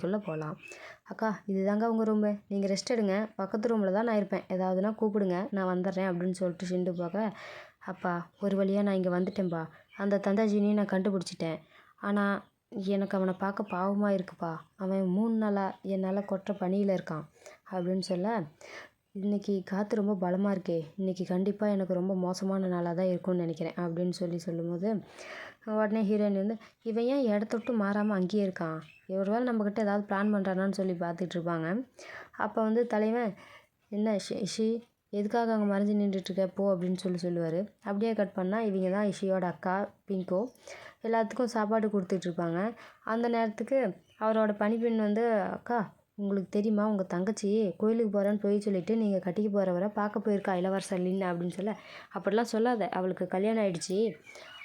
சொல்ல போகலாம். அக்கா இதுதாங்க உங்கள் ரூமு, நீங்கள் ரெஸ்ட் எடுங்க, பக்கத்து ரூமில் தான் நான் இருப்பேன், ஏதாவதுனா கூப்பிடுங்க, நான் வந்துடுறேன் அப்படின்னு சொல்லிட்டு ஷிண்டு போக, அப்பா ஒரு வழியாக நான் இங்கே வந்துட்டேன்ப்பா, அந்த தந்தாஜினியும் நான் கண்டுபிடிச்சிட்டேன். ஆனால் எனக்கு அவனை பார்க்க பாவமாக இருக்குப்பா, அவன் 3 நாளாக என்னால் கொட்டுற பனியில் இருக்கான் அப்படின்னு சொல்ல, இன்றைக்கி காற்று ரொம்ப பலமாக இருக்கே, இன்றைக்கி கண்டிப்பாக எனக்கு ரொம்ப மோசமான நாளாக தான் இருக்கும்னு நினைக்கிறேன் அப்படின்னு சொல்லும்போது, உடனே ஹீரோயின் வந்து இவன் ஏன் இடத்த விட்டு மாறாமல் அங்கேயே இருக்கான், ஒருவேளை நம்மக்கிட்ட ஏதாவது பிளான் பண்ணுறானான்னு சொல்லி பார்த்துட்ருப்பாங்க. அப்போ வந்து தலைவன் என்ன இஷி எதுக்காக அங்கே மறைஞ்சு நின்றுட்டுருக்க போ அப்படின்னு சொல்லுவார். அப்படியே கட் பண்ணால் இவங்க தான் இஷியோட அக்கா பிங்கோ, எல்லாத்துக்கும் சாப்பாடு கொடுத்துட்ருப்பாங்க. அந்த நேரத்துக்கு அவரோட பணிப்பெண் வந்து, அக்கா உங்களுக்கு தெரியுமா உங்கள் தங்கச்சி கோயிலுக்கு போகிறேன்னு போய் சொல்லிவிட்டு நீங்கள் கட்டிக்க போகிறவரை பார்க்க போயிருக்கா இளவரசர் லின்னு அப்படின்னு சொல்ல, அப்படிலாம் சொல்லாத, அவளுக்கு கல்யாணம் ஆகிடுச்சி,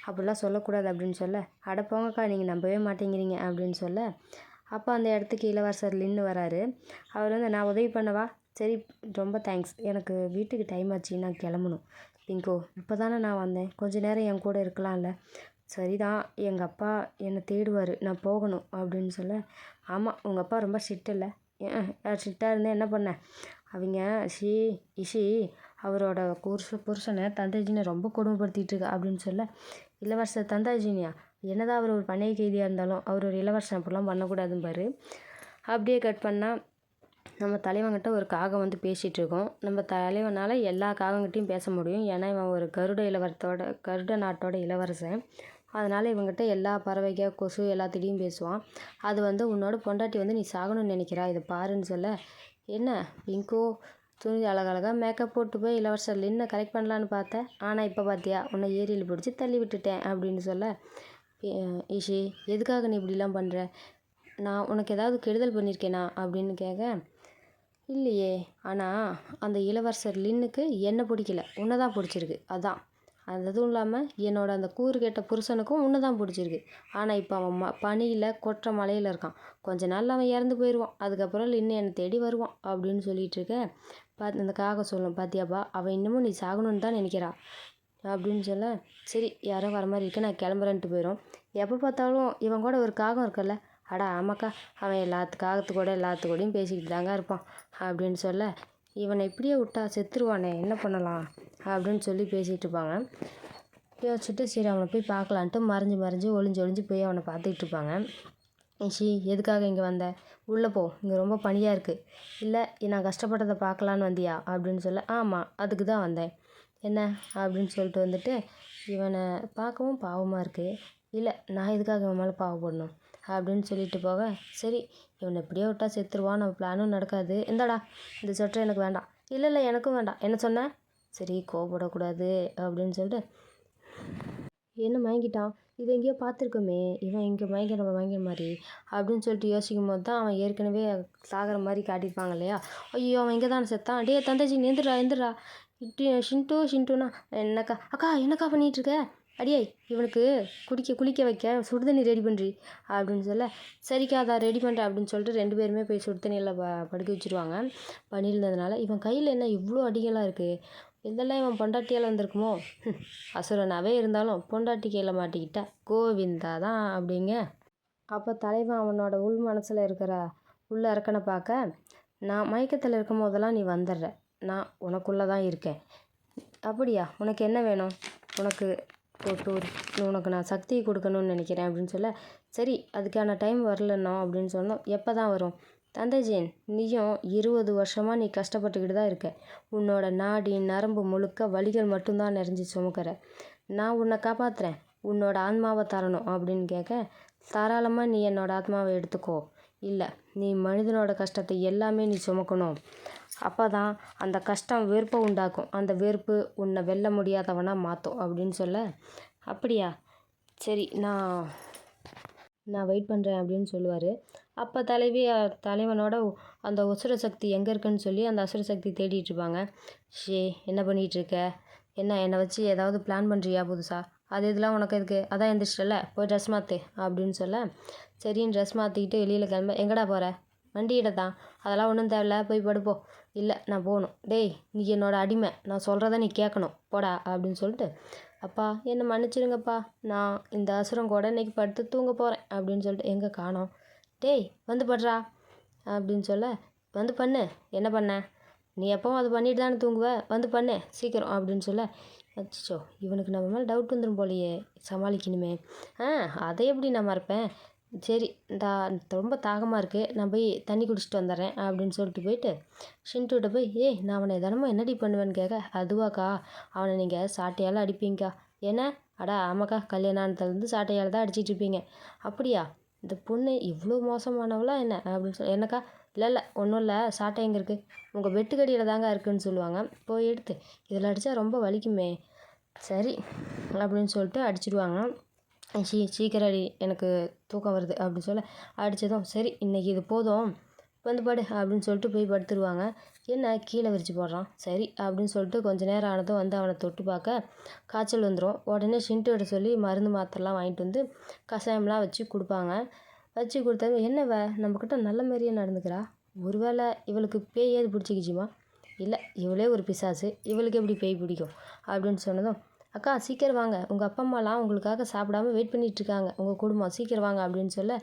அப்படிலாம் சொல்லக்கூடாது அப்படின்னு சொல்ல, அட போங்கக்கா நீங்கள் நம்பவே மாட்டேங்கிறீங்க அப்படின்னு சொல்ல, அப்போ அந்த இடத்துக்கு இளவரசர் லின்னு வராரு. அவர் வந்து நான் உதவி பண்ணவா, சரி ரொம்ப தேங்க்ஸ், எனக்கு வீட்டுக்கு டைம் ஆச்சு, நான் கிளம்பணும். பிங்கோ இப்போ தானே நான் வந்தேன், கொஞ்சம் நேரம் என் கூட இருக்கலாம்ல. சரிதான், எங்கள் அப்பா என்னை தேடுவார், நான் போகணும் அப்படின்னு சொல்ல, ஆமாம் உங்கள் அப்பா ரொம்ப ஸ்ட்ரிக்ட் இல்லை, ஸ்ட்ரிக்டாக இருந்தேன் என்ன பண்ணேன், அவங்க இஷி அவரோட புருஷனை தந்தாஜினை ரொம்ப கொடுமைப்படுத்திட்டு இருக்கா அப்படின்னு சொல்ல, இளவரசர் தந்தாஜினியா, என்னதான் அவர் ஒரு பணைய கைதியாக இருந்தாலும் அவர் ஒரு இளவரசன் அப்படிலாம் பண்ணக்கூடாதுன்னு பாரு. அப்படியே கட் பண்ணால் நம்ம தலைவன்கிட்ட ஒரு காகம் வந்து பேசிகிட்டு இருக்கோம். நம்ம தலைவனால் எல்லா காகங்கிட்டையும் பேச முடியும், ஏன்னா இவன் ஒரு கருட நாட்டோட இளவரசன். அதனால் இவங்ககிட்ட எல்லா பறவைகள் கொசு எல்லாத்திட்டையும் பேசுவான். அது வந்து உன்னோட பொண்டாட்டி வந்து நீ சாகணும்னு நினைக்கிறா, இதை பாருன்னு சொல்ல, என்ன பிங்கோ துணி அழகழகாக மேக்கப் போட்டு போய் இளவரசர் லின்னை கரெக்ட் பண்ணலான்னு பார்த்தேன், ஆனால் இப்போ பார்த்தியா உன்னை ஏரியில் பிடிச்சி தள்ளி விட்டுட்டேன் அப்படின்னு சொல்ல, ஈஷி எதுக்காக நீ இப்படிலாம் பண்ணுற, நான் உனக்கு ஏதாவது கெடுதல் பண்ணியிருக்கேனா அப்படின்னு கேட்க, இல்லையே, ஆனால் அந்த இளவரசர் லின்னுக்கு என்னை பிடிக்கல, உன்னை தான் பிடிச்சிருக்கு, அதான் அதுவும் இல்லாமல் என்னோட அந்த கூறு கேட்ட புருஷனுக்கும் உன்னை தான் பிடிச்சிருக்கு, ஆனால் இப்போ அவன் பனியில் கொற்ற மலையில் இருக்கான், கொஞ்ச நாள் அவன் இறந்து போயிடுவான், அதுக்கப்புறம் லின்னு என்னை தேடி வருவான் அப்படின்னு சொல்லிட்டு இருக்க, அந்த காகம் சொல்லும், பாத்தியாப்பா அவன் இன்னமும் நீ சாகணும்னு தான் நினைக்கிறா அப்படின்னு சொல்ல, சரி யாரோ வர மாதிரி இருக்கு நான் கிளம்புறேன்ட்டு போயிடும். எப்போ பார்த்தாலும் இவன் கூட ஒரு காகம் இருக்குல்ல, அடா ஆமாக்கா அவன் எல்லாத்துக்கூடையும் பேசிக்கிட்டு தாங்க இருப்பான் அப்படின்னு சொல்ல, இவனை இப்படியே விட்டா செத்துருவானே என்ன பண்ணலாம் அப்படின்னு சொல்லி பேசிகிட்டு இருப்பாங்க. யோசிச்சுட்டு சரி அவனை போய் பார்க்கலான்ட்டு மறைஞ்சு ஒளிஞ்சு போய் அவனை பார்த்துக்கிட்டு இருப்பாங்க. ஷி எதுக்காக இங்கே வந்த, உள்ளே போ, இங்கே ரொம்ப பனியாக இருக்குது, இல்லை நான் கஷ்டப்பட்டதை பார்க்கலான்னு வந்தியா அப்படின்னு சொல்ல, ஆமாம் அதுக்கு தான் வந்தேன், என்ன அப்படின்னு சொல்லிட்டு வந்துட்டு, இவனை பார்க்கவும் பாவமாக இருக்குது, இல்லை நான் எதுக்காக இவன் மேலே பாவப்படணும் அப்படின்னு சொல்லிட்டு போக, சரி இவனை எப்படியோ விட்டா செத்துருவான், நம்ம பிளானும் நடக்காது, இந்தாடா இந்த சொட்டர் எனக்கு வேண்டாம், இல்லை எனக்கும் வேண்டாம், என்ன சொன்னேன், சரி கோவப்படக்கூடாது அப்படின்னு சொல்லிட்டு, என்ன மயங்கிட்டான், இதை எங்கேயோ பார்த்துருக்கோமே, இவன் இங்கே நம்ம மயங்கிற மாதிரி அப்படின்னு சொல்லிட்டு யோசிக்கும் போது தான் அவன் ஏற்கனவே சாகிற மாதிரி காட்டியிருப்பாங்க இல்லையா, ஐயோ அவன் இங்கே தான் செத்தான், டே தந்தாஜி எந்திரா இப்படி ஷின்ட்டுனா என்னக்கா, அக்கா என்னக்கா பண்ணிகிட்ருக்க, அடியே இவனுக்கு குளிக்க வைக்க சுடுதண்ணி ரெடி பண்ணுறி அப்படின்னு சொல்ல, சரிக்கா அதை ரெடி பண்ணுறேன் அப்படின்னு சொல்லிட்டு 2 பேருமே போய் சுடுதண்ணியில் படுக்க வச்சுருவாங்க. பனியிருந்ததுனால இவன் கையில் என்ன இவ்வளோ அடிகளாக இருக்குது, இதெல்லாம் இவன் பொண்டாட்டியால் வந்திருக்குமோ, அசுரனாகவே இருந்தாலும் பொண்டாட்டி கையில் மாட்டிக்கிட்டா கோவிந்தா தான் அப்படிங்க. அப்போ தலைவன் அவனோட உள் மனசில் இருக்கிற உள்ள அரக்கனை பார்க்க, நான் மயக்கத்தில் இருக்கும் போதெல்லாம் நீ வந்துடுற, நான் உனக்குள்ளே தான் இருக்கேன், அப்படியா உனக்கு என்ன வேணும், உனக்கு நான் சக்தியை கொடுக்கணும்னு நினைக்கிறேன் அப்படின்னு சொல்ல, சரி அதுக்கான டைம் வரலன்னோ அப்படின்னு சொன்னோம், எப்போ தான் வரும், தந்தாஜின் நீயும் 20 வருஷமாக நீ கஷ்டப்பட்டுக்கிட்டு தான் இருக்க, உன்னோட நாடி நரம்பு முழுக்க வலிகள் மட்டும்தான் நிறைஞ்சி சுமக்கிற, நான் உன்னை காப்பாற்றுறேன், உன்னோட ஆத்மாவை தரணும் அப்படின்னு கேட்க, தாராளமாக நீ என்னோட ஆத்மாவை எடுத்துக்கோ, இல்லை நீ மனிதனோட கஷ்டத்தை எல்லாமே நீ சுமக்கணும், அப்போ தான் அந்த கஷ்டம் வெறுப்பை உண்டாக்கும், அந்த வெறுப்பு உன்னை வெல்ல முடியாதவனாக மாற்றும் அப்படின்னு சொல்ல, அப்படியா சரி நான் வெயிட் பண்ணுறேன் அப்படின்னு சொல்லுவார். அப்போ தலைவனோட அந்த அசுர சக்தி எங்கே இருக்குன்னு சொல்லி அந்த அசுர சக்தி தேடிட்டுருப்பாங்க. என்ன பண்ணிகிட்ருக்க, என்னை வச்சு ஏதாவது பிளான் பண்ணுறியா புதுசா, அது இதெல்லாம் உனக்கு எதுக்கு, அதான் எந்திரிச்சிட்டல போய் ட்ரெஸ் மாற்று அப்படின்னு சொல்ல, சரின்னு ட்ரெஸ் மாற்றிக்கிட்டு வெளியில் கிளம்ப, எங்கடா போகிற, வண்டியிட தான், அதெல்லாம் ஒன்றும் தேவையில்ல போய் படுப்போம், இல்லை நான் போகணும், டேய் நீ என்னோட அடிமை, நான் சொல்கிறத நீ கேட்கணும் போடா அப்படின்னு சொல்லிட்டு, அப்பா என்னை மன்னிச்சிடுங்கப்பா, நான் இந்த அசுரம் கூட இன்றைக்கி படுத்து தூங்க போகிறேன் அப்படின்னு சொல்லிட்டு, எங்கே காணோம், டேய் வந்து படுறா அப்படின்னு சொல்ல, வந்து பண்ணு, என்ன பண்ண, நீ எப்பவும் அது பண்ணிட்டு தானே தூங்குவ, வந்து பண்ணு சீக்கிரம் அப்படின்னு சொல்ல, அச்சோ இவனுக்கு நம்ம மேலே டவுட் வந்துடும் போலையே, சமாளிக்கணுமே. அதை எப்படி நான் மறப்பேன், சரி ரொம்ப தாகமாக இருக்குது, நான் போய் தண்ணி குடிச்சிட்டு வந்துடுறேன் அப்படின்னு சொல்லிட்டு போயிட்டு ஷின்ட்டுகிட்ட போய், ஏய் நான் அவனை தினமும் என்னடி பண்ணுவேன்னு கேட்க, அதுவாக்கா அவனை நீங்கள் சாட்டையால் அடிப்பீங்கக்கா. ஏன்னா அடா ஆமாக்கா, கல்யாணத்துலேருந்து சாட்டையால் தான் அடிச்சிட்டு இருப்பீங்க. அப்படியா, இந்த பொண்ணு இவ்வளோ மோசமானவளா என்ன அப்படின்னு சொல்லி, என்னக்கா இல்லை ஒன்றும் இல்லை, சாட்டை எங்கே இருக்குது, உங்கள் வெட்டுக்கடியில் தாங்க இருக்குதுன்னு சொல்லுவாங்க. போய் எடுத்து இதில் அடித்தா ரொம்ப வலிக்குமே, சரி அப்படின்னு சொல்லிட்டு அடிச்சிடுவாங்க. சீக்கிரம் அடி, எனக்கு தூக்கம் வருது அப்படின்னு சொல்ல, அடித்ததும் சரி இன்றைக்கி இது போதும் வந்து படு அப்படின்னு சொல்லிட்டு போய் படுத்துருவாங்க. என்ன கீழே விரிச்சு போடுறான், சரி அப்படின்னு சொல்லிட்டு கொஞ்சம் நேரம் ஆனதும் வந்து அவனை தொட்டு பார்க்க காய்ச்சல் வந்துடும். உடனே ஷின்ட்டுகிட்ட சொல்லி மருந்து மாத்திரைலாம் வாங்கிட்டு வந்து கஷாயம்லாம் வச்சு கொடுப்பாங்க. வச்சு கொடுத்தது, என்னவ நம்மக்கிட்ட நல்ல மாதிரியே நடந்துக்கிறா, ஒருவேளை இவளுக்கு பேய் ஏது பிடிச்சிக்கிச்சுமா, இல்லை இவளே ஒரு பிசாசு, இவளுக்கு எப்படி பேய் பிடிக்கும் அப்படின்னு சொன்னதும், அக்கா சீக்கிரம் வாங்க, உங்கள் அப்பா அம்மாலாம் உங்களுக்காக சாப்பிடாம வெயிட் பண்ணிகிட்ருக்காங்க, உங்கள் குடும்பம் சீக்கிரம் வாங்க அப்படின்னு சொல்ல,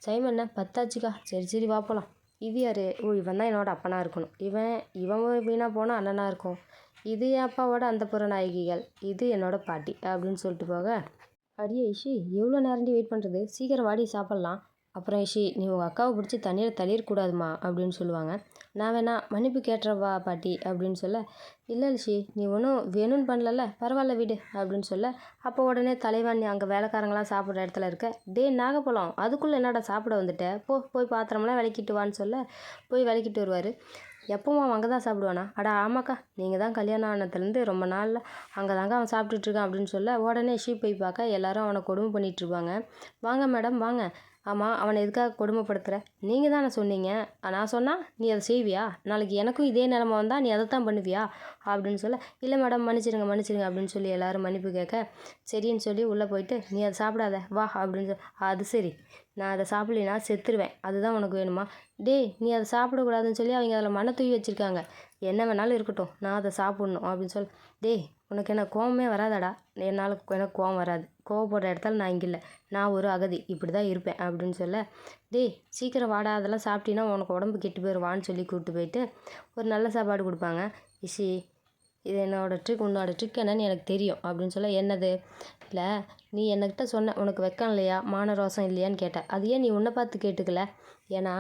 சைமண்ண பத்தாச்சுக்கா, சரி வா போகலாம். இது யார், இவன் தான் என்னோட அப்பனாக இருக்கணும், இவன் வீணாக போனால் அண்ணனாக இருக்கும், இது என் அப்பாவோட அந்தப்புற நாயகிகள், இது என்னோட பாட்டி அப்படின்னு சொல்லிட்டு போக, அடியே இஷி எவ்வளோ நேரண்டி வெயிட் பண்ணுறது, சீக்கிரம் வாடி சாப்பிட்லாம். அப்புறம் இஷி நீ உங்கள் அக்காவை பிடிச்சி தண்ணியில் தள்ளிடக்கூடாதுமா அப்படின்னு சொல்லுவாங்க. நான் வேணா மன்னிப்பு கேட்டுறவா பாட்டி அப்படின்னு சொல்ல, இல்லை இஷி நீ ஒன்றும் வேணும்னு பண்ணலல்ல, பரவாயில்ல விடு அப்படின்னு சொல்ல, அப்போ உடனே தலைவான் அங்கே வேலைக்காரங்களாம் சாப்பிட்ற இடத்துல இருக்க, டே நாகப்பழம் அதுக்குள்ளே என்னடா சாப்பிட வந்துட்ட, போய் பாத்திரமெல்லாம் விளக்கிட்டு வான்னு சொல்ல, போய் விளக்கிட்டு வருவார். எப்பவும் அவன் அங்கே தான் சாப்பிடுவானா, அடா ஆமாக்கா நீங்கள் தான் கல்யாணம் ஆனதுலேருந்து ரொம்ப நாளில் அங்கே தாங்க அவன் சாப்பிட்டுட்ருக்கான் அப்படின்னு சொல்ல, உடனே ஷீப் போய் பார்க்க எல்லாரும் அவனை கொடுமை பண்ணிகிட்ருப்பாங்க. வாங்க மேடம் வாங்க, ஆமாம் அவனை எதுக்காக கொடுமைப்படுத்துகிற, நீங்கள் தானே சொன்னீங்க, நான் சொன்னால் நீ அதை செய்வியா, நாளைக்கு எனக்கும் இதே நிலமை வந்தால் நீ அதை தான் பண்ணுவியா அப்படின்னு சொல்ல, இல்லை மேடம் மன்னிச்சிடுங்க அப்படின்னு சொல்லி எல்லோரும் மன்னிப்பு கேட்க, சரின்னு சொல்லி உள்ளே போயிட்டு, நீ அதை சாப்பிடாத வா அப்படின்னு சொல்லி, அது சரி நான் அதை சாப்பிட்லினா செத்துருவேன், அதுதான் உனக்கு வேணுமா, டேய் நீ அதை சாப்பிடக்கூடாதுன்னு சொல்லி அவங்க அதில் மண்ணை தூவி வச்சுருக்காங்க, என்ன வேணாலும் இருக்கட்டும் நான் அதை சாப்பிட்ணும் அப்படின்னு சொல்லி, டேய் உனக்கு என்ன கோவமே வராதாடா, எனக்கு கோவம் வராது, கோவப்படுற இடத்துல நான் இங்கே இல்லை, நான் ஒரு அகதி இப்படி தான் இருப்பேன் அப்படின்னு சொல்ல, டேய் சீக்கிரம் வாடா அதெல்லாம் சாப்பிட்டீங்கன்னா உனக்கு உடம்பு கெட்டு போயிடுவான்னு சொல்லி கூப்பிட்டு போயிட்டு ஒரு நல்ல சாப்பாடு கொடுப்பாங்க. இசி இது என்னோடய ட்ரிக், உன்னோட ட்ரிக் என்னன்னு எனக்கு தெரியும் அப்படின்னு சொல்ல, என்னது, இல்லை நீ என்கிட்ட சொன்ன உனக்கு வெக்கம் இல்லையா, மான ரோசம் இல்லையான்னு கேட்ட, அது ஏன் நீ உன்னை பார்த்து கேட்டுக்கல, ஏன்னா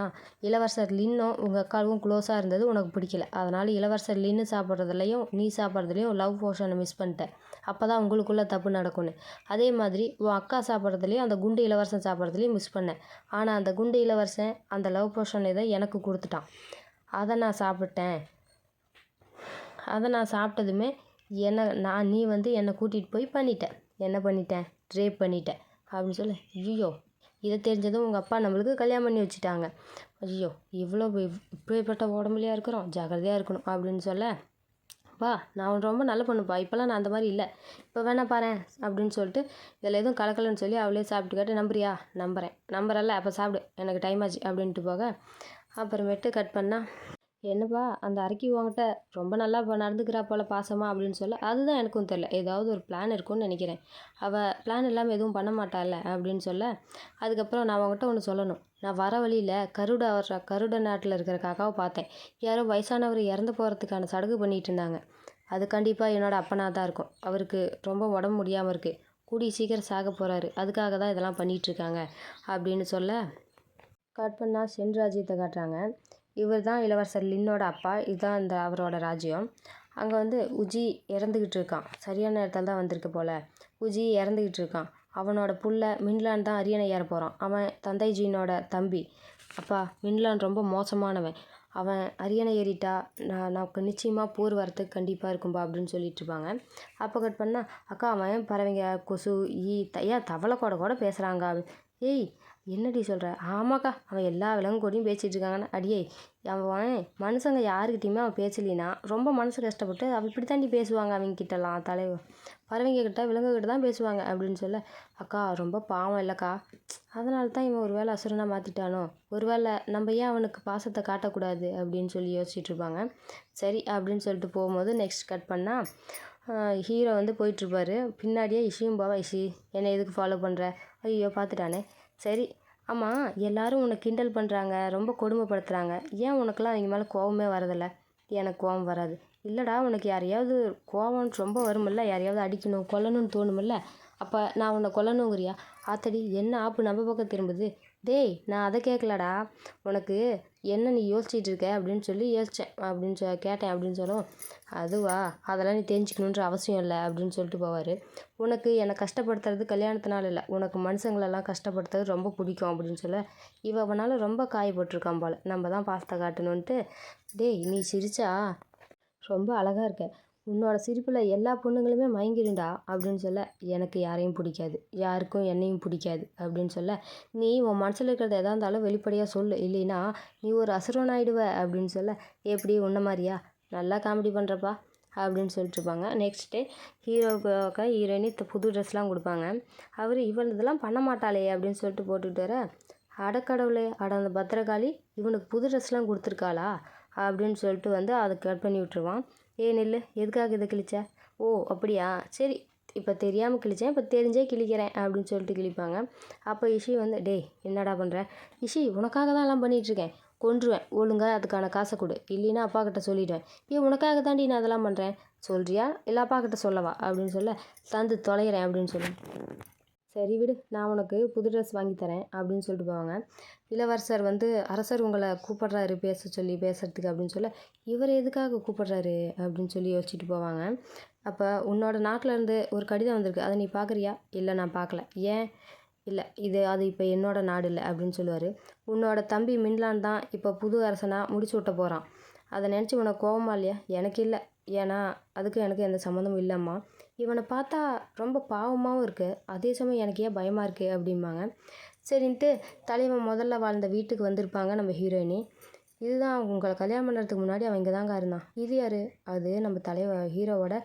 இளவரசர் லின்னும் உங்கள் அக்காவும் க்ளோஸாக இருந்தது உனக்கு பிடிக்கல, அதனால் இளவரசர் லின்னு சாப்பிட்றதுலையும் நீ சாப்பிட்றதுலையும் லவ் போர்ஷனை மிஸ் பண்ணிட்டேன், அப்போ தான் உங்களுக்குள்ளே தப்பு நடக்கும்னு, அதே மாதிரி உன் அக்கா சாப்பிட்றதுலையும் அந்த குண்டு இளவரசன் சாப்பிட்றதுலையும் மிஸ் பண்ணேன், ஆனால் அந்த குண்டு இளவரசன் அந்த லவ் போர்ஷன் இதை எனக்கு கொடுத்துட்டான், அதை நான் சாப்பிட்டேன், அதை நான் சாப்பிட்டதுமே நீ வந்து என்னை கூட்டிகிட்டு போய் பண்ணிட்டேன், என்ன பண்ணிட்டேன், ரேப் பண்ணிட்டேன் அப்படின்னு சொல்லி, ஐயோ இதை தெரிஞ்சதும் உங்கள் அப்பா நம்மளுக்கு கல்யாணம் பண்ணி வச்சுட்டாங்க, ஐயோ இப்படிப்பட்ட உடம்புலையாக இருக்கிறோம், ஜாக்கிரதையாக இருக்கணும் அப்படின்னு சொல்ல, பா நான் ரொம்ப நல்ல பொண்ணுப்பா, இப்போல்லாம் நான் அந்த மாதிரி இல்லை, இப்போ வேணா பாரு அப்படின்னு சொல்லிட்டு இதில் எதுவும் கலக்கலன்னு சொல்லி அவளே சாப்பிட்டு கேட்டு, நம்புறியா, நம்புறல்ல அப்போ சாப்பிடு, எனக்கு டைம் ஆச்சு அப்படின்ட்டு போக, அப்புறமேட்டு கட் பண்ணால், என்னப்பா அந்த அரைக்கி உங்ககிட்ட ரொம்ப நல்லா நடந்துக்கிறா போல் பாசமா அப்படின்னு சொல்ல, அதுதான் எனக்கும் தெரில, ஏதாவது ஒரு பிளான் இருக்கும்னு நினைக்கிறேன், அவள் பிளான் இல்லாமல் எதுவும் பண்ண மாட்டாள்ல அப்படின்னு சொல்ல, அதுக்கப்புறம் நான் உங்ககிட்ட ஒன்று சொல்லணும், நான் வர வழியில் கருட நாட்டில் இருக்கிற காக்காவை பார்த்தேன், யாரோ வயசானவர் இறந்து போகிறதுக்கான சடங்கு பண்ணிகிட்டு இருந்தாங்க, அது கண்டிப்பாக என்னோடய அப்பனாக தான் இருக்கும், அவருக்கு ரொம்ப உடம்பு முடியாமல் இருக்குது, கூடிய சீக்கிரம் சாக போகிறாரு, அதுக்காக தான் இதெல்லாம் பண்ணிகிட்ருக்காங்க அப்படின்னு சொல்ல, கட் பண்ணால் சென்ராஜ்யத்தை காட்டுறாங்க. இவர் தான் இளவரசர் லின்னோட அப்பா, இதுதான் இந்த அவரோட ராஜ்யம். அங்கே வந்து உஜி இறந்துக்கிட்டு இருக்கான், சரியான நேரத்தில் தான் வந்திருக்கு போல், உஜி இறந்துக்கிட்டு இருக்கான், அவனோட புள்ள மின்லான் தான் அரியணை ஏற போகிறான், அவன் தந்தைஜினோட தம்பி, அப்பா மின்லான் ரொம்ப மோசமானவன், அவன் அரியணை ஏறிட்டா நமக்கு நிச்சயமாக போர் வரத்துக்கு கண்டிப்பாக இருக்கும்பா அப்படின்னு சொல்லிட்டு இருப்பாங்க. அப்போ கட் பண்ணால், அக்கா அவன் பறவைங்க கொசு தவளை கூட பேசுகிறாங்க, ஏய் என்னடி சொல்கிற, ஆமாக்கா அவன் எல்லா விலங்கு கூடயும் பேசிகிட்டு இருக்காங்கன்னு, அடியே அவன் மனுஷங்க யாருக்கிட்டையுமே அவன் பேசலினா ரொம்ப மனசு கஷ்டப்பட்டு அவன் இப்படி தாண்டி பேசுவாங்க, அவங்கக்கிட்டலாம் பறவைங்க கிட்ட விலங்குகிட்ட தான் பேசுவாங்க அப்படின்னு சொல்ல, அக்கா ரொம்ப பாவம் இல்லைக்கா, அதனால தான் இவன் ஒரு வேளை அசுரனாக மாற்றிட்டானோ, ஒரு வேளை நம்ம ஏன் அவனுக்கு பாசத்தை காட்டக்கூடாது அப்படின்னு சொல்லி யோசிச்சுட்டு இருப்பாங்க. சரி அப்படின்னு சொல்லிட்டு போகும்போது நெக்ஸ்ட் கட் பண்ணால் ஹீரோ வந்து போயிட்டுருப்பாரு, பின்னாடியே இஷியும் போவா, இஷி என்னை எதுக்கு ஃபாலோ பண்ணுற, ஐயோ பார்த்துட்டானே, சரி ஆமாம், எல்லாரும் உன்னை கிண்டல் பண்ணுறாங்க, ரொம்ப கொடுமைப்படுத்துகிறாங்க, ஏன் உனக்கெல்லாம் அவங்க மேலே கோவமே வரதில்ல? எனக்கு கோவம் வராது. இல்லைடா, உனக்கு யாரையாவது கோவம் ரொம்ப வருமில்ல, யாரையாவது அடிக்கணும் கொல்லணும்னு தோணுமில்ல, அப்போ நான் உன்னை கொல்லணுங்கிறியா? ஆத்தடி என்ன ஆப்பு நம்ம பக்கம் திரும்புது? டேய், நான் அதை கேட்கலடா, உனக்கு என்ன நீ யோசிச்சிட்டு இருக்க அப்படின்னு சொல்லி யோசித்தேன் அப்படின்னு கேட்டேன் அப்படின்னு சொல்லும். அதுவா, அதெல்லாம் நீ தெரிஞ்சுக்கணுன்ற அவசியம் இல்லை அப்படின்னு சொல்லிட்டு போவார். உனக்கு என்னை கஷ்டப்படுத்துறது கல்யாணத்தினால இல்லை, உனக்கு மனுஷங்களெல்லாம் கஷ்டப்படுத்துறது ரொம்ப பிடிக்கும் அப்படின்னு சொல்ல, அவனால் ரொம்ப காயப்பட்டிருக்கான் போல், நம்ம தான் பாசத்தை காட்டணுன்ட்டு. டேய், நீ சிரிச்சா ரொம்ப அழகாக இருக்க, உன்னோட சிரிப்பில் எல்லா பொண்ணுங்களுமே மயங்கிடும்டா அப்படின்னு சொல்ல, எனக்கு யாரையும் பிடிக்காது, யாருக்கும் என்னையும் பிடிக்காது அப்படின்னு சொல்ல, நீ உன் மனசில் இருக்கிறது எதா இருந்தாலும் வெளிப்படையாக சொல்லு, இல்லைன்னா நீ ஒரு அசுரன் ஆயிடுவ அப்படின்னு சொல்ல, எப்படி உன்ன மாதிரியா, நல்லா காமெடி பண்ணுறப்பா அப்படின்னு சொல்லிட்டுருப்பாங்க. நெக்ஸ்ட் டே ஹீரோவுக்காக ஹீரோயினி புது ட்ரெஸ்லாம் கொடுப்பாங்க. அவர் இவள் இதெல்லாம் பண்ண மாட்டாளே அப்படின்னு சொல்லிட்டு போட்டுக்கிட்டு வர, அடக்கடவுளே, அட அந்த பத்திரகாளி இவனுக்கு புது ட்ரெஸ்லாம் கொடுத்துருக்காளா அப்படின்னு சொல்லிட்டு வந்து அதை கட் பண்ணி விட்டுருவான். நில்லு, எதுக்காக இதை கிழிச்ச? ஓ அப்படியா, சரி, இப்போ தெரியாமல் கிழிச்சேன், இப்போ தெரிஞ்சே கிழிக்கிறேன் அப்படின்னு சொல்லிட்டு கிழிப்பாங்க. அப்போ இஷி வந்து, டேய் என்னடா பண்ணுற? இஷி, உனக்காக தான் எல்லாம் பண்ணிகிட்ருக்கேன், கொன்றுவேன், ஒழுங்காக அதுக்கான காசை கொடு, இல்லைன்னா அப்பா கிட்ட சொல்லிவிடுவேன். உனக்காக தாண்டி நான் அதெல்லாம் பண்ணுறேன், சொல்கிறியா இல்லை அப்பா கிட்ட சொல்லவா அப்படின்னு சொல்ல, தந்து தொலைகிறேன் அப்படின்னு சொல்லி, சரி விடு, நான் உனக்கு புது ட்ரெஸ் வாங்கி தரேன் அப்படின்னு சொல்லிட்டு போவாங்க. இளவரசர் வந்து, அரசர் உங்களை கூப்பிட்றாரு பேசுகிறதுக்கு அப்படின்னு சொல்ல, இவர் எதுக்காக கூப்பிட்றாரு அப்படின்னு சொல்லி யோசிச்சுட்டு போவாங்க. அப்போ உன்னோட நாட்டில் இருந்து ஒரு கடிதம் வந்திருக்கு, அதை நீ பார்க்குறியா? இல்லை, நான் பார்க்கல. ஏன்? இல்லை, அது இப்போ என்னோட நாடு இல்லை அப்படின்னு சொல்லுவார். உன்னோட தம்பி மின்லான் தான் இப்போ புது அரசனாக முடிச்சு விட்ட போகிறான், அதை நினச்சி உனக்கு கோவமா இல்லையா? எனக்கு இல்லை, ஏன்னா அதுக்கும் எனக்கு எந்த சம்மந்தமும் இல்லைம்மா. இவனை பார்த்தா ரொம்ப பாவமாகவும் இருக்குது, அதே சமயம் எனக்கு ஏன் பயமாக இருக்குது அப்படிம்பாங்க. சரின்ட்டு தலைவன் முதல்ல வாழ்ந்த வீட்டுக்கு வந்திருப்பாங்க நம்ம ஹீரோயினி. இதுதான் உங்களை கல்யாணம் பண்ணுறதுக்கு முன்னாடி அவன் இங்கே தாங்க இருந்தான். இது யார்? அது நம்ம ஹீரோவோட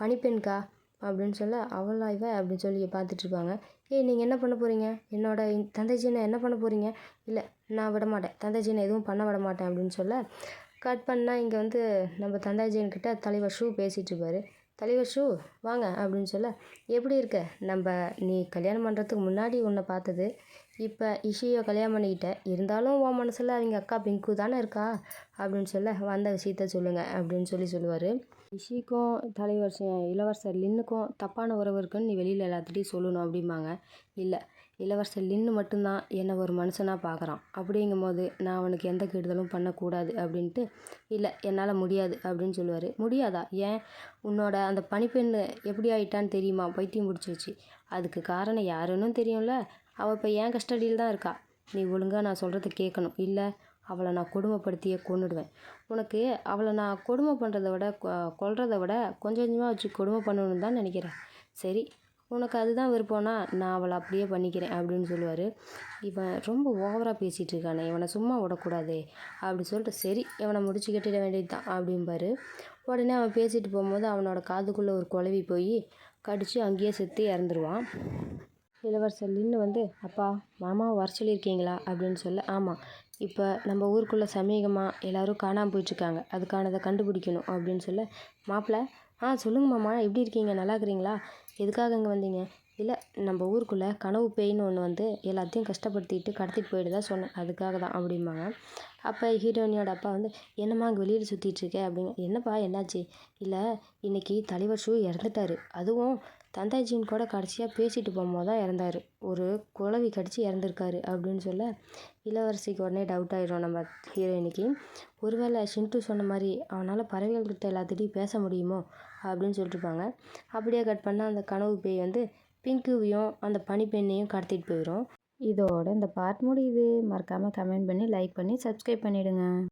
பணிப்பெண்கா அப்படின்னு சொல்ல, அவளா இவ அப்படின்னு சொல்லி பார்த்துட்ருப்பாங்க. நீங்கள் என்ன பண்ண போகிறீங்க? என்னோட தந்தைஜினை என்ன பண்ண போகிறீங்க? இல்லை, நான் விட மாட்டேன், தந்தைஜினை எதுவும் பண்ண விட மாட்டேன் அப்படின்னு சொல்ல, கட் பண்ணால் இங்கே வந்து நம்ம தந்தைஜின்கிட்ட தலைவர் ஷூ பேசிகிட்ருப்பாரு. தலைவர் ஷூ வாங்க அப்படின்னு சொல்ல, எப்படி இருக்க? நீ கல்யாணம் பண்ணுறதுக்கு முன்னாடி உன்னை பார்த்தது, இப்போ இஷியை கல்யாணம் பண்ணிக்கிட்ட, இருந்தாலும் உன் மனசில் அவங்க அக்கா பிங்கு தானே இருக்கா அப்படின்னு சொல்ல, வந்த விஷயத்த சொல்லுங்கள் அப்படின்னு சொல்லுவார். இஷிக்கும் இளவரசர் லின்னுக்கும் தப்பான உறவு இருக்குன்னு நீ வெளியில் எல்லாத்துட்டையும் சொல்லணும் அப்படிம்பாங்க. இல்லை, இளவரசர் லின்னு மட்டும்தான் என்னை ஒரு மனுஷனாக பார்க்குறான், அப்படிங்கும்போது நான் அவனுக்கு எந்த கெடுதலும் பண்ணக்கூடாது அப்படின்ட்டு, இல்லை என்னால் முடியாது அப்படின்னு சொல்லுவார். முடியாதா? ஏன்? உன்னோட அந்த பணிப்பெண் எப்படி ஆயிட்டான்னு தெரியுமா? பைத்தியம் பிடிச்சிருச்சு, அதுக்கு காரணம் யாருன்னு தெரியும்ல, அவள் இப்போ என் கஸ்டடியில் தான் இருக்கா, நீ ஒழுங்காக நான் சொல்கிறத கேட்கணும், இல்லை அவளை நான் கொடுமைப்படுத்தியே கொன்னுடுவேன். உனக்கு அவளை நான் கொடுமை பண்ணுறத விட கொல்றதை விட கொஞ்சம் கொஞ்சமாக வச்சு கொடுமை பண்ணணும்னு தான் நினைக்கிறேன். சரி, உனக்கு அதுதான் விருப்பம்னா நான் அவளை அப்படியே பண்ணிக்கிறேன் அப்படின்னு சொல்லுவார். இவன் ரொம்ப ஓவராக பேசிகிட்டு இருக்கானே, இவனை சும்மா விடக்கூடாதே அப்படி சொல்லிட்டு, சரி இவனை முடிச்சு கட்டிட வேண்டியது தான் அப்படிம்பாரு. உடனே அவன் பேசிட்டு போகும்போது அவனோட காதுக்குள்ளே ஒரு குழவி போய் கடித்து அங்கேயே செத்து இறந்துருவான். இளவரசர் லின்னு வந்து, அப்பா மாமாவை வர சொல்லியிருக்கீங்களா அப்படின்னு சொல்ல, ஆமாம், இப்போ நம்ம ஊருக்குள்ளே சமீகமாக எல்லோரும் காணாமல் போயிட்டுருக்காங்க, அதுக்கானதை கண்டுபிடிக்கணும் அப்படின்னு சொல்ல, மாப்பிள்ளை சொல்லுங்க மாமா, எப்படி இருக்கீங்க, நல்லா இருக்கிறீங்களா, எதுக்காக இங்கே வந்தீங்க? இல்லை, நம்ம ஊருக்குள்ளே கனவு பேய்ன்னு ஒன்று வந்து எல்லாத்தையும் கஷ்டப்படுத்திட்டு கடத்திட்டு போயிட்டு தான் சொன்னேன், அதுக்காக தான் அப்படிம்பாங்க. அப்போ ஹீரோயினியோட அப்பா வந்து, என்னம்மா அங்கே வெளியில் சுற்றிட்டுருக்க அப்படிங்க. என்னப்பா என்னாச்சு? இல்லை, இன்றைக்கி தலைவர் ஷூ இறந்துட்டார், அதுவும் தந்தாஜின்னு கூட கடைசியாக பேசிட்டு போகும்போது தான் இறந்தார், ஒரு குளவி கடித்து இறந்துருக்காரு அப்படின்னு சொல்ல, இளவரசிக்கு உடனே டவுட் ஆகிடும் நம்ம ஹீரோயினிக்கு. ஒருவேளை ஷின்ட்டு சொன்ன மாதிரி அவனால் பறவைகள்கிட்ட எல்லாத்துட்டையும் பேச முடியுமோ அப்படின்னு சொல்லிட்டுருப்பாங்க. அப்படியே கட் பண்ணால் அந்த கனவு பேய் வந்து பிங்குவையும் அந்த பனிப்பெண்ணையும் கடத்திட்டு போயிடும். இதோட இந்த பார்ட் முடியுது. மறக்காமல் கமெண்ட் பண்ணி லைக் பண்ணி சப்ஸ்கிரைப் பண்ணிவிடுங்க.